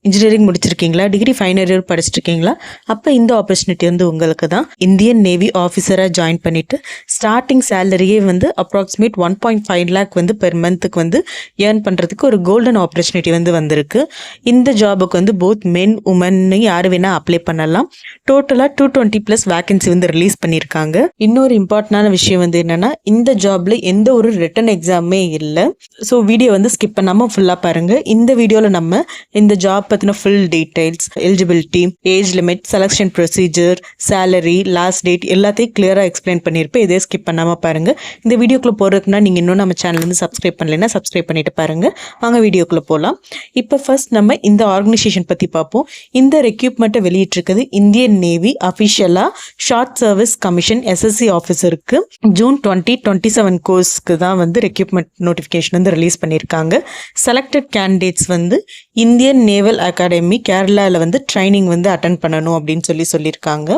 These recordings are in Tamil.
இன்ஜினியரிங் முடிச்சிருக்கீங்களா, டிகிரி ஃபைனல் இயர் படிச்சுட்டு இருக்கீங்களா, அப்போ இந்த ஆப்பர்ச்சுனிட்டி வந்து உங்களுக்கு தான். இந்தியன் நேவி ஆஃபீஸராக ஜாயின் பண்ணிட்டு ஸ்டார்டிங் சேலரியே வந்து அப்ராக்சிமேட் 1.5 lakh வந்து பெர் மந்த்துக்கு வந்து ஏர்ன் பண்ணுறதுக்கு ஒரு கோல்டன் ஆப்பர்ச்சுனிட்டி வந்து வந்திருக்கு. இந்த ஜாபுக்கு வந்து போத் மென் உமன்னு யார் வேணால் அப்ளை பண்ணலாம். டோட்டலாக 220+ வேகன்சி வந்து ரிலீஸ் பண்ணியிருக்காங்க. இன்னொரு இம்பார்ட்டண்டான விஷயம் வந்து என்னென்னா, இந்த ஜாபில் எந்த ஒரு ரிட்டன் எக்ஸாமே இல்லை. ஸோ வீடியோ வந்து ஸ்கிப் பண்ணாமல் ஃபுல்லாக பாருங்கள். இந்த வீடியோவில் நம்ம இந்த ஜாப் பற்றின full details, eligibility, age limit, selection procedure, salary, last date எல்லாத்தையும் கிளியராக எக்ஸ்பிளைன் பண்ணியிருப்பேன். இதே ஸ்கிப் பண்ணாமல் பாருங்கள். இந்த வீடியோக்குள்ளே போகிறதுக்குன்னா நீங்கள் இன்னும் நம்ம சேனல் வந்து சப்ஸ்கிரைப் பண்ணலைன்னா சப்ஸ்கிரைப் பண்ணிட்டு பாருங்கள். வாங்க வீடியோக்குள்ளே போகலாம். இப்போ ஃபர்ஸ்ட் நம்ம இந்த ஆர்கனைசேஷன் பற்றி பார்ப்போம். இந்த ரெக்யூப்மெண்ட்டை வெளியிட்டிருக்குது இந்தியன் நேவி அஃபிஷியலாக ஷார்ட் சர்வீஸ் கமிஷன் எஸ்எஸ்சி ஆஃபீஸருக்கு ஜூன் 2027 கோர்ஸ்க்கு தான் வந்து ரெக்யூப்மெண்ட் நோட்டிஃபிகேஷன் வந்து ரிலீஸ் பண்ணியிருக்காங்க. செலக்டட் கேண்டிடேட்ஸ் வந்து இந்தியன் நேவல் அகாடமி கேரளாவில் வந்து ட்ரைனிங் வந்து அட்டன் பண்ணணும் அப்படின்னு சொல்லியிருக்காங்க.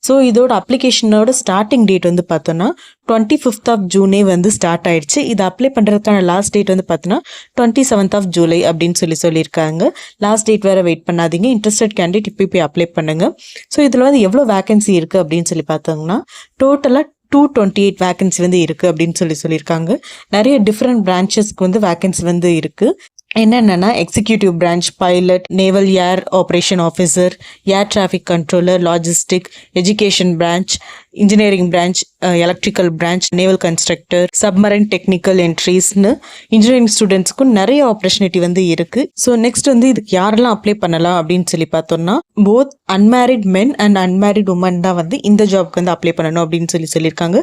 ஸோ இதோட அப்ளிகேஷனோட ஸ்டார்டிங் டேட் வந்து பார்த்தோன்னா 25th ஜூனே வந்து ஸ்டார்ட் ஆயிடுச்சு. இது அப்ளை பண்ணுறதுக்கான லாஸ்ட் டேட் வந்து பார்த்தோன்னா 27th ஜூலை அப்படின்னு சொல்லியிருக்காங்க. லாஸ்ட் டேட் வேறு வெயிட் பண்ணாதீங்க. இன்ட்ரெஸ்டட் கேண்டிடேட் இப்போ போய் அப்ளை பண்ணுங்கள். ஸோ இதில் வந்து எவ்வளோ வேகன்சி இருக்குது அப்படின்னு பார்த்தோம்னா டோட்டலாக 228 வேகன்சி வந்து இருக்குது அப்படின்னு சொல்லியிருக்காங்க. நிறைய டிஃப்ரெண்ட் பிரான்ச்சஸ்க்கு வந்து வேகன்சி வந்து இருக்குது. என்னென்னா executive branch, pilot, naval air operation officer, air traffic controller, logistic, education branch, engineering branch, electrical branch, naval constructor, submarine technical என்ட்ரிஸ்னு இன்ஜினியரிங் ஸ்டூடெண்ட்ஸ்க்கும் நிறைய ஆப்பர்ச்சுனிட்டி வந்து இருக்குது. ஸோ நெக்ஸ்ட் வந்து இதுக்கு யாரெல்லாம் அப்ளை பண்ணலாம் அப்படின்னு பார்த்தோம்னா both unmarried men and unmarried women தான் வந்து இந்த ஜாப்க்கு வந்து அப்ளை பண்ணணும் அப்படின்னு சொல்லியிருக்காங்க.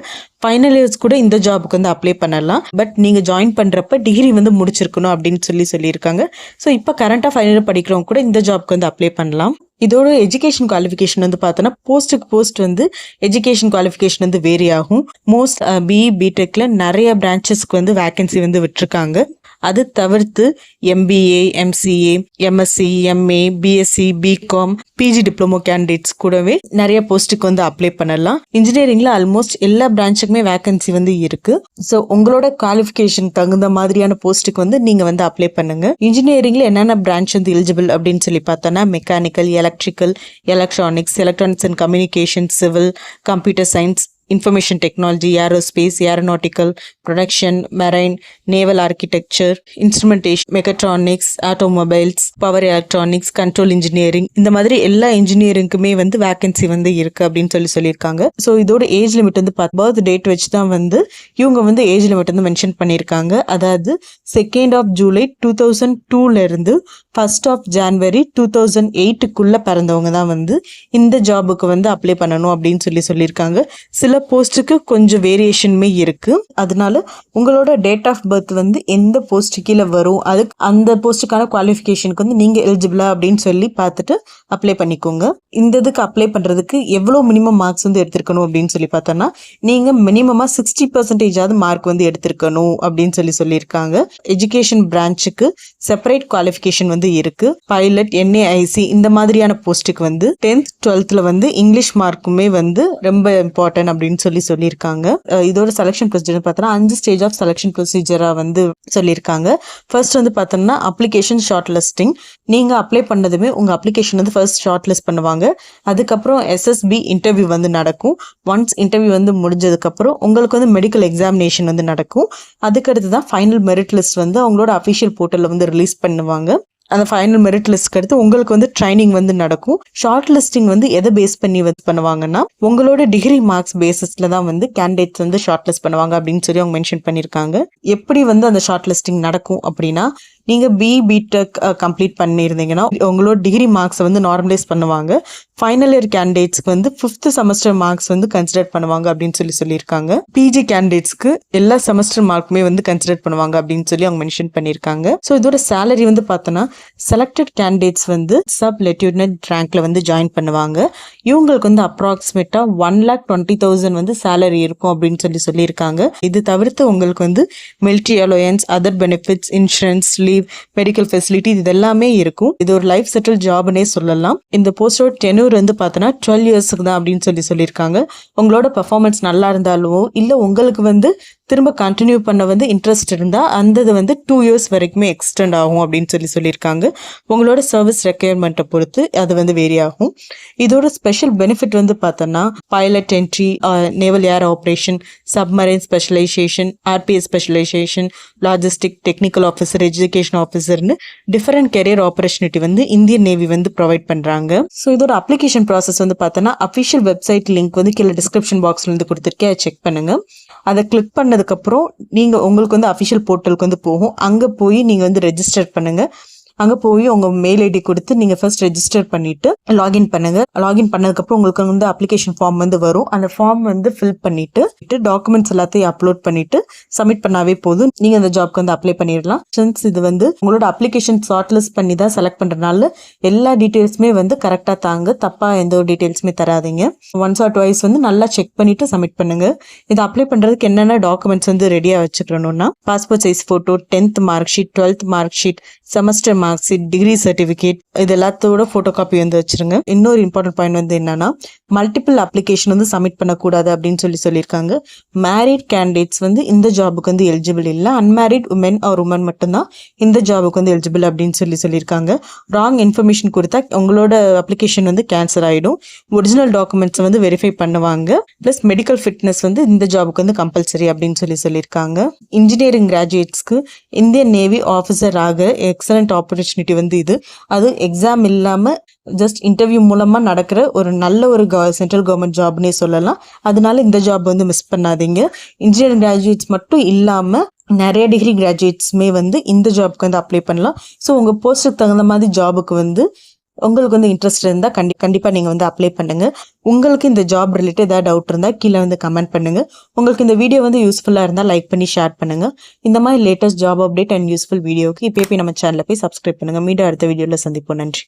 ஃபைனல் இயர்ஸ் கூட இந்த ஜாபுக்கு வந்து அப்ளை பண்ணலாம். பட் நீங்கள் ஜாயின் பண்ணுறப்ப டிகிரி வந்து முடிச்சிருக்கணும் அப்படின்னு சொல்லியிருக்காங்க. ஸோ இப்போ கரண்ட்டாக ஃபைனல் இயர் படிக்கிறவங்க கூட இந்த ஜாப்க்கு வந்து அப்ளை பண்ணலாம். இதோட எஜுகேஷன் குவாலிஃபிகேஷன் வந்து பார்த்தோன்னா போஸ்ட்டுக்கு போஸ்ட் வந்து எஜுகேஷன் குவாலிஃபிகேஷன் வந்து வேரி ஆகும். மோஸ்ட் பிஇ பிடெக்கில் நிறைய பிரான்ச்சஸ்க்கு வந்து வேகன்சி வந்து விட்டுருக்காங்க. அது தவிர்த்து MBA, MCA, MSc, MA, BSc, BCom, PG diploma candidates கூடவே நிறைய போஸ்ட்டுக்கு வந்து அப்ளை பண்ணலாம். இன்ஜினியரிங்ல ஆல்மோஸ்ட் எல்லா பிரான்ச்சுக்குமே வேகன்சி வந்து இருக்கு. ஸோ உங்களோட குவாலிஃபிகேஷன் தகுந்த மாதிரியான போஸ்ட்டுக்கு வந்து நீங்க வந்து அப்ளை பண்ணுங்க. இன்ஜினியரிங்ல என்னென்ன பிரான்ச் வந்து எலிஜிபிள் அப்படின்னு பார்த்தோன்னா mechanical, electrical, electronics, electronics and communication, civil, computer science, information technology, aerospace, aeronautical, production, marine, naval architecture, instrumentation, mechatronics, automobiles, power electronics, control engineering, இந்த மாதிரி எல்லா இன்ஜினியரிங்குமே வந்து வேகன்சி வந்து இருக்கு அப்படின்னு சொல்லியிருக்காங்க. ஸோ இதோட ஏஜ் லிமிட் வந்து பர்த் டேட் வச்சு தான் வந்து இவங்க வந்து ஏஜ் லிமிட் வந்து மென்ஷன் பண்ணியிருக்காங்க. அதாவது 2nd ஜூலை 2002 இருந்து 1st ஜான்வரி 2008 பிறந்தவங்க தான் வந்து இந்த ஜாபுக்கு வந்து அப்ளை பண்ணணும் அப்படின்னு சொல்லியிருக்காங்க. சில போஸ்ட்டுக்கு கொஞ்சம் வேரியேஷனுமே இருக்கு. அதனால உங்களோட டேட் ஆஃப் பர்த் வந்து எந்த போஸ்ட் கீழே வரும், அதுக்கு அந்த போஸ்ட்டுக்கான குவாலிஃபிகேஷனுக்கு வந்து நீங்க எலிஜிபிளா அப்படின்னு சொல்லி பார்த்துட்டு அப்ளை பண்ணிக்கோங்க. இந்த இதுக்கு அப்ளை பண்றதுக்கு எவ்வளோ மினிமம் மார்க்ஸ் வந்து எடுத்திருக்கணும் அப்படின்னு பார்த்தோன்னா நீங்க மினிமமா 60% மார்க் வந்து எடுத்திருக்கணும் அப்படின்னு சொல்லியிருக்காங்க. எஜுகேஷன் பிரான்ச்சுக்கு செப்பரேட் குவாலிஃபிகேஷன் வந்து இருக்கு. பைலட், என்ஏஐசி இந்த மாதிரியான போஸ்ட்டுக்கு வந்து 10th 12th வந்து இங்கிலீஷ் மார்க்குமே வந்து ரொம்ப இம்பார்ட்டன்ட் அப்படின்னு சொல்லியிருக்காங்க. இதோட செலக்ஷன் ப்ரொசீஜர் பார்த்தோன்னா 5 ஸ்டேஜ் ஆஃப் செலக்ஷன் ப்ரொசீஜரா வந்து சொல்லியிருக்காங்க. ஃபர்ஸ்ட் வந்து பார்த்தோம்னா அப்ளிகேஷன் ஷார்ட் லிஸ்டிங். நீங்க அப்ளை பண்ணதுமே உங்க அப்ளிகேஷன் வந்து ஃபர்ஸ்ட் ஷார்ட் லிஸ்ட் பண்ணுவாங்க. அதுக்கப்புறம் எஸ்எஸ்பி இன்டர்வியூ வந்து நடக்கும். ஒன்ஸ் இன்டர்வியூ வந்து முடிஞ்சதுக்கப்புறம் உங்களுக்கு வந்து மெடிக்கல் எக்ஸாமினேஷன் வந்து நடக்கும். அதுக்கடுத்து தான் ஃபைனல் மெரிட் லிஸ்ட் வந்து அவங்களோட அஃபிஷியல் போர்ட்டலில் வந்து ரிலீஸ் பண்ணுவாங்க. அந்த ஃபைனல் மெரிட் லிஸ்ட்க்கு அடுத்து உங்களுக்கு வந்து ட்ரைனிங் வந்து நடக்கும். ஷார்ட் லிஸ்டிங் வந்து எதை பேஸ் பண்ணி பண்ணுவாங்கன்னா உங்களோட டிகிரி மார்க்ஸ் பேசிஸ்ல தான் வந்து கேண்டிடேட்ஸ் வந்து ஷார்ட் லிஸ்ட் பண்ணுவாங்க அப்படின்னு சொல்லி அவங்க மென்ஷன் பண்ணியிருக்காங்க. எப்படி வந்து அந்த ஷார்ட் லிஸ்டிங் நடக்கும் அப்படின்னா நீங்கள் பிடெக் கம்ப்ளீட் பண்ணியிருந்தீங்கன்னா உங்களோட டிகிரி மார்க்ஸை வந்து நார்மலைஸ் பண்ணுவாங்க. ஃபைனல் இயர் கேண்டிடேட்ஸ்க்கு வந்து 5th செமஸ்டர் மார்க்ஸ் வந்து கன்சிடர் பண்ணுவாங்க அப்படின்னு சொல்லியிருக்காங்க. பிஜி கேண்டிடேட்ஸ்க்கு எல்லா செமஸ்டர் மார்க்குமே வந்து கன்சிடர் பண்ணுவாங்க அப்படின்னு சொல்லி அவங்க மென்ஷன் பண்ணியிருக்காங்க. ஸோ இதோட சேலரி வந்து பார்த்தோன்னா செலக்டட் கேண்டிடேட்ஸ் வந்து சப் லெப்டினன்ட் ரேங்க்ல வந்து ஜாயின் பண்ணுவாங்க. இவங்களுக்கு வந்து அப்ராக்சிமேட்டா 1,20,000 வந்து சேலரி இருக்கும் அப்படின்னு சொல்லியிருக்காங்க. இது தவிர்த்து உங்களுக்கு வந்து military allowance, other benefits, insurance, leave, medical facility இது எல்லாமே இருக்கும். இது ஒரு லைஃப் செட்டில் ஜாப்னே சொல்லலாம். இந்த போஸ்டோட டெனூர் வந்து பார்த்தோன்னா 12 இயர்ஸ்க்கு தான் அப்படின்னு சொல்லியிருக்காங்க. உங்களோட பெர்ஃபார்மன்ஸ் நல்லா இருந்தாலோ இல்லை உங்களுக்கு வந்து திரும்ப கண்டினியூ பண்ண வந்து இன்ட்ரெஸ்ட் இருந்தால் அந்த இது வந்து 2 இயர்ஸ் வரைக்குமே எக்ஸ்டெண்ட் ஆகும் அப்படின்னு சொல்லியிருக்காங்க. உங்களோட சர்வீஸ் ரெக்யர்மெண்ட்டை பொறுத்து அது வந்து வேரி ஆகும். இதோட ஸ்பெஷல் பெனிஃபிட் வந்து பார்த்தோன்னா pilot entry, naval air operation, submarine specialisation, RBS specialisation, logistic, technical officer, education ஆஃபீஸர்னு டிஃபரெண்ட் கெரியர் ஆப்பர்ச்சுனிட்டி வந்து இந்தியன் நேவி வந்து ப்ரொவைட் பண்ணுறாங்க. ஸோ இதோட அப்ளிகேஷன் ப்ராசஸ் வந்து பார்த்தோன்னா அஃபிஷியல் வெப்சைட் லிங்க் வந்து கீழே டிஸ்கிரிப்ஷன் பாக்ஸ்ல இருந்து கொடுத்துருக்கேன், அதை செக் பண்ணுங்க. அதை கிளிக் பண்ணதுக்கப்புறம் நீங்கள் உங்களுக்கு வந்து அஃபிஷியல் போர்ட்டலுக்கு வந்து போகும். அங்கே போய் நீங்கள் வந்து ரெஜிஸ்டர் பண்ணுங்கள். அங்கே போய் உங்கள் மெயில் ஐடி கொடுத்து நீங்கள் ஃபர்ஸ்ட் ரெஜிஸ்டர் பண்ணிவிட்டு லாகின் பண்ணுங்கள். லாகின் பண்ணதுக்கப்புறம் உங்களுக்கு வந்து அப்ளிகேஷன் ஃபார்ம் வந்து வரும். அந்த ஃபார்ம் வந்து ஃபில் பண்ணிவிட்டு டாக்குமெண்ட்ஸ் எல்லாத்தையும் அப்லோட் பண்ணிவிட்டு சப்மிட் பண்ணாவே போதும். நீங்கள் அந்த ஜாப்க்கு வந்து அப்ளை பண்ணிடலாம். சின்ஸ் இது வந்து உங்களோட அப்ளிகேஷன் ஷார்ட்லிஸ்ட் பண்ணி தான் செலக்ட் பண்ணுறதுனால எல்லா டீட்டெயில்ஸுமே வந்து கரெக்டாக தாங்க, தப்பாக எந்த ஒரு டீட்டெயில்ஸுமே தராதிங்க. ஒன்ஸ் ஆர் ட்வைஸ் வந்து நல்லா செக் பண்ணிவிட்டு சப்மிட் பண்ணுங்கள். இது அப்ளை பண்ணுறதுக்கு என்னென்ன டாக்குமெண்ட்ஸ் வந்து ரெடியாக வச்சுக்கணும்னா passport size photo, 10th mark sheet, 12th mark sheet, semester mark sheet, degree certificate, இது எல்லாத்தோட ஃபோட்டோ காப்பி வந்து வச்சிருங்க. இன்னொரு இம்பார்ட்டன்ட் பாயிண்ட் வந்து என்னன்னா மல்டிபிள் அப்ளிகேஷன் வந்து சப்மிட் பண்ணக்கூடாது அப்படின்னு சொல்லியிருக்காங்க. மேரிட் கேண்டிடேட்ஸ் வந்து இந்த ஜாபுக்கு வந்து எலிஜிபிள் இல்லை. அன்மேரிட் உமன் ஆர் உமன் மட்டும்தான் இந்த ஜாபுக்கு வந்து எலிஜிபிள் அப்படின்னு சொல்லியிருக்காங்க. ராங் இன்ஃபர்மேஷன் கொடுத்தா உங்களோட அப்ளிகேஷன் வந்து கேன்சல் ஆகிடும். ஒரிஜினல் டாக்குமெண்ட்ஸ் வந்து வெரிஃபை பண்ணுவாங்க. ப்ளஸ் மெடிக்கல் ஃபிட்னஸ் வந்து இந்த ஜாபுக்கு வந்து கம்பல்சரி அப்படின்னு சொல்லியிருக்காங்க. இன்ஜினியரிங் கிராஜுவேட்ஸ்க்கு இந்தியன் நேவி ஆஃபீஸர் ஆக எக்ஸலண்ட் ஆப்பர்ச்சுனிட்டி வந்து இது. அது எக்ஸாம் இல்லாமல் ஜஸ்ட் இன்டர்வியூ மூலமாக நடக்கிற ஒரு நல்ல ஒரு சென்ட்ரல் கவர்மெண்ட் ஜாப்னே சொல்லலாம். அதனால இந்த ஜாப் வந்து மிஸ் பண்ணாதீங்க. இன்ஜினியரிங் கிராஜுவேட்ஸ் மட்டும் இல்லாமல் நிறைய டிகிரி கிராஜுவேட்ஸுமே வந்து இந்த ஜாப்க்கு வந்து அப்ளை பண்ணலாம். ஸோ உங்கள் போஸ்ட்டுக்கு தகுந்த மாதிரி ஜாபுக்கு வந்து உங்களுக்கு வந்து இன்ட்ரெஸ்ட் இருந்தால் கண்டிப்பாக நீங்கள் வந்து அப்ளை பண்ணுங்கள். உங்களுக்கு இந்த ஜாப் ரிலேட்டட் ஏதாவது டவுட் இருந்தால் கீழே வந்து கமெண்ட் பண்ணுங்கள். உங்களுக்கு இந்த வீடியோ வந்து யூஸ்ஃபுல்லாக இருந்தால் லைக் பண்ணி ஷேர் பண்ணுங்கள். இந்த மாதிரி latest job update and useful வீடியோக்கு இப்போ நம்ம சேனலில் போய் சப்ஸ்கிரைப் பண்ணுங்கள். மீண்டும் அடுத்த வீடியோவில் சந்திப்போம். நன்றி.